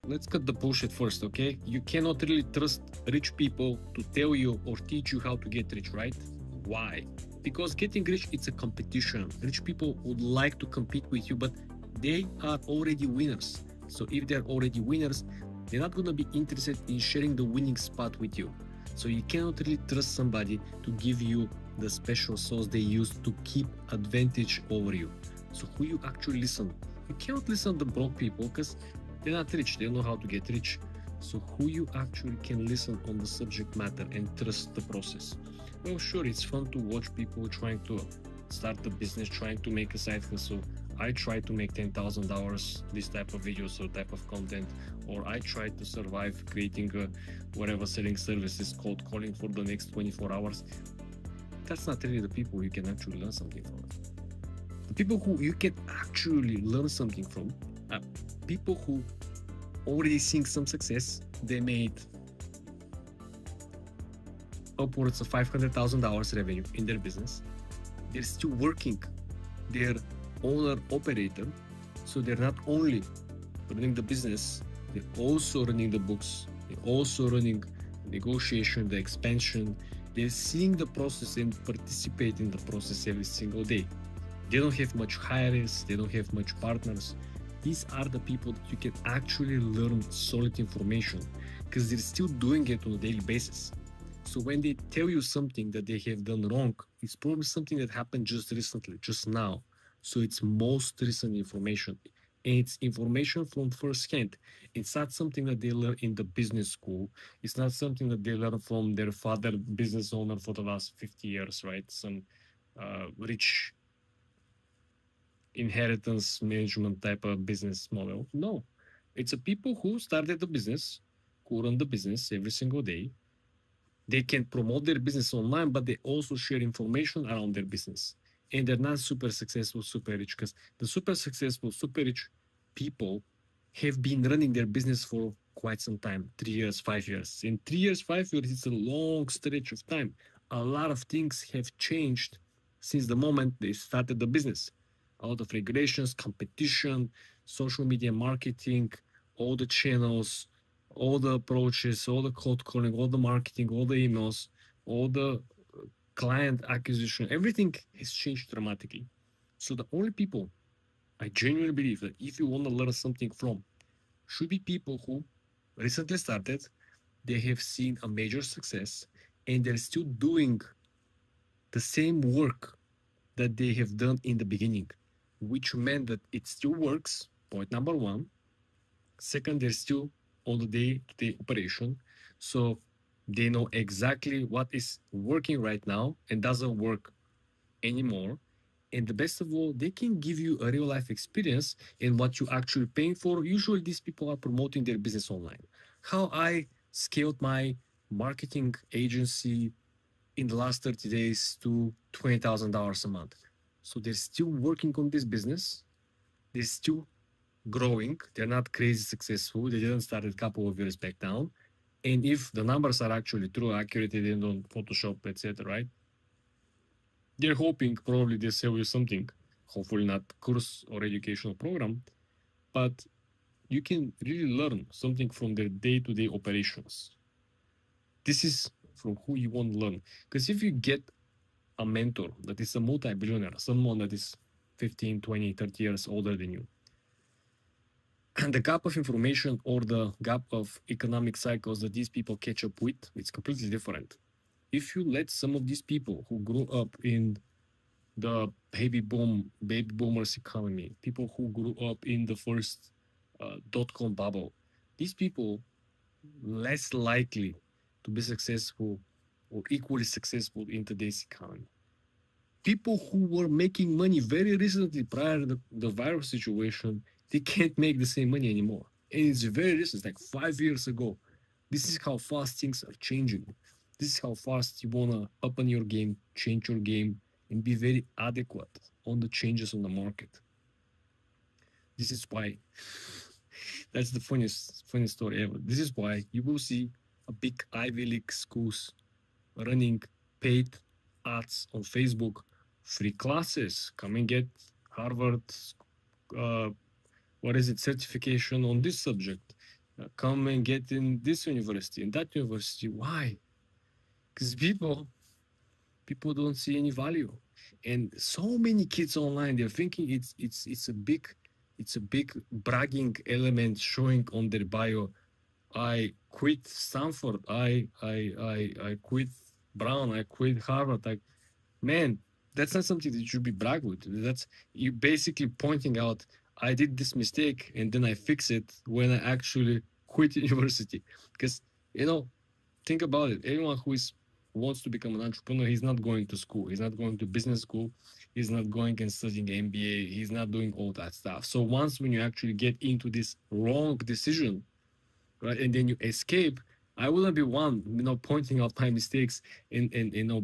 let's cut the bullshit first, okay? You cannot really trust rich people to tell you or teach you how to get rich, right? Why? Because getting rich, it's a competition. Rich people would like to compete with you, but they are already winners. So if they're already winners, they're not going to be interested in sharing the winning spot with you. So you cannot really trust somebody to give you the special sauce they use to keep advantage over you. So who you actually listen? You cannot listen to broke people because they're not rich. They don't know how to get rich. So who you actually can listen on the subject matter and trust the process. Well, sure, it's fun to watch people trying to start a business, trying to make a side hustle. I try to make $10,000 this type of videos or type of content, or I try to survive creating a whatever selling services called calling for the next 24 hours. That's not really the people you can actually learn something from. The people who you can actually learn something from are people who already seeing some success. They made upwards of $500,000 revenue in their business. They're still working. They're owner operator, so they're not only running the business, they're also running the books, they're also running negotiation, the expansion. They're seeing the process and participate in the process every single day. They don't have much hires, they don't have much partners. These are the people that you can actually learn solid information because they're still doing it on a daily basis. So when they tell you something that they have done wrong, it's probably something that happened just recently, just now. So it's most recent information. And it's information from first hand. It's not something that they learn in the business school. It's not something that they learn from their father, business owner for the last 50 years, right? Some rich inheritance management type of business model. No, it's a people who started the business, who run the business every single day. They can promote their business online, but they also share information around their business. And they're not super successful, super rich, because the super successful, super rich people have been running their business for quite some time 3 years, 5 years. In 3 years, 5 years, it's a long stretch of time. A lot of things have changed since the moment they started the business. A lot of regulations, competition, social media marketing, all the channels, all the approaches, all the cold calling, all the marketing, all the emails, all the client acquisition, everything has changed dramatically. So the only people I genuinely believe that if you want to learn something from should be people who recently started, they have seen a major success, and they're still doing the same work that they have done in the beginning, which meant that it still works. Point number one. Second, they're still on the day-to-day operation. So they know exactly what is working right now and doesn't work anymore. And the best of all, they can give you a real life experience in what you actually paying for. Usually these people are promoting their business online. How I scaled my marketing agency in the last 30 days to $20,000 a month. So they're still working on this business. They're still growing. They're not crazy successful. They didn't start a couple of years back down. And if the numbers are actually true, accurate, they didn't on Photoshop, etc., right? They're hoping probably they sell you something, hopefully not course or educational program, but you can really learn something from their day-to-day operations. This is from who you want to learn. Because if you get a mentor that is a multi-billionaire, someone that is 15, 20, 30 years older than you, the gap of information or the gap of economic cycles that these people catch up with, it's completely different. If you let some of these people who grew up in the baby boomers economy, people who grew up in the first dot-com bubble, these people less likely to be successful or equally successful in today's economy. People who were making money very recently prior to the virus situation, they can't make the same money anymore. And it's very recent, like 5 years ago. This is how fast things are changing. This is how fast you want to open your game, change your game, and be very adequate on the changes on the market. This is why that's the funniest story ever. This is why you will see a big Ivy League schools running paid ads on Facebook, free classes, come and get Harvard, uh, what is it, certification on this subject. come and get in this university and that university. Why? Because people don't see any value, and so many kids online, they're thinking it's a big bragging element showing on their bio. I quit Stanford. I quit Brown. I quit Harvard. Man, that's not something that you should be bragged with. That's you basically pointing out, I did this mistake and then I fix it when I actually quit university. Because, you know, think about it. Anyone who wants to become an entrepreneur, he's not going to school. He's not going to business school. He's not going and studying MBA. He's not doing all that stuff. So once when you actually get into this wrong decision, right, and then you escape, I wouldn't be one, pointing out my mistakes and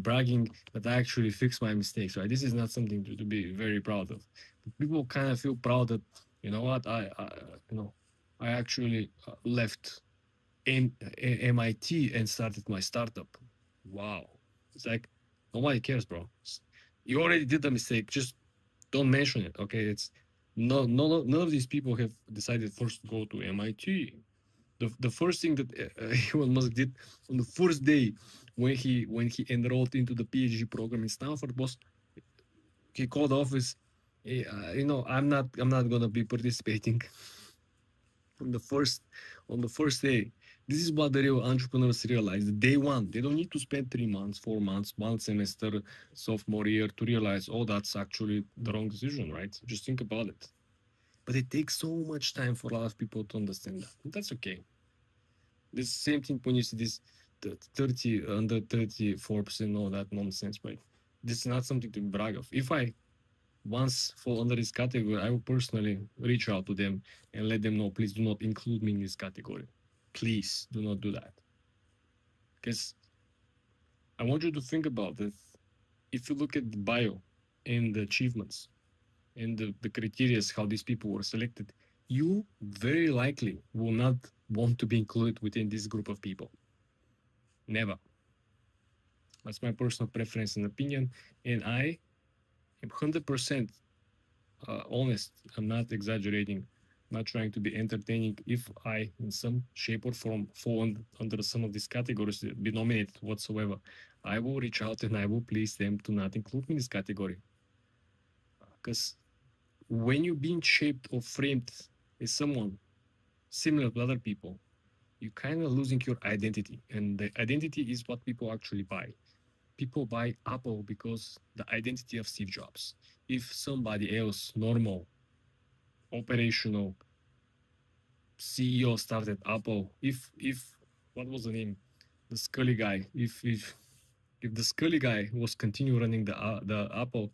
bragging that I actually fixed my mistakes, right? This is not something to be very proud of. But people kind of feel proud that, you know what, I actually left MIT and started my startup. Wow. It's like, nobody cares, bro. You already did the mistake. Just don't mention it, okay? It's none of these people have decided first to go to MIT. The first thing that Elon Musk did on the first day when he enrolled into the PhD program in Stanford was he called the office. "Hey, I'm not gonna be participating on the first day." This is what the real entrepreneurs realize. Day one, they don't need to spend 3 months, 4 months, 1 semester, sophomore year to realize, oh, that's actually the wrong decision, right? Just think about it. But it takes so much time for a lot of people to understand that. And that's okay. This same thing when you see this 30 under 34%, all that nonsense, right? This is not something to brag of. If I once fall under this category, I will personally reach out to them and let them know, please do not include me in this category. Please do not do that. Because I want you to think about this. If you look at the bio and the achievements and the criteria, how these people were selected, you very likely will not want to be included within this group of people. Never. That's my personal preference and opinion. And I am 100% honest. I'm not exaggerating, not trying to be entertaining. If I, in some shape or form, fall under some of these categories, be nominated whatsoever, I will reach out and I will please them to not include me in this category. Because when you're being shaped or framed as someone similar to other people, you're kind of losing your identity. And the identity is what people actually buy. People buy Apple because the identity of Steve Jobs. If somebody else, normal, operational CEO started Apple, if what was the name? The Scully guy. If the Scully guy was continue running the Apple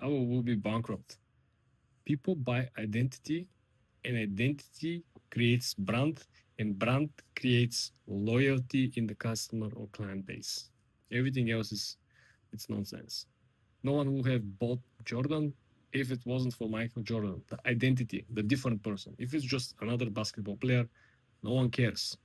will be bankrupt. People buy identity, and identity creates brand, and brand creates loyalty in the customer or client base. Everything else it's nonsense. No one would have bought Jordan if it wasn't for Michael Jordan. The identity, the different person. If it's just another basketball player, no one cares.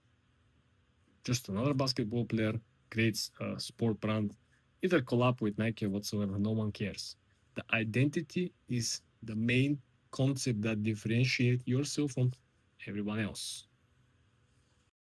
Just another basketball player creates a sport brand, either collab with Nike or whatsoever, no one cares. The identity is the main concept that differentiates yourself from everyone else.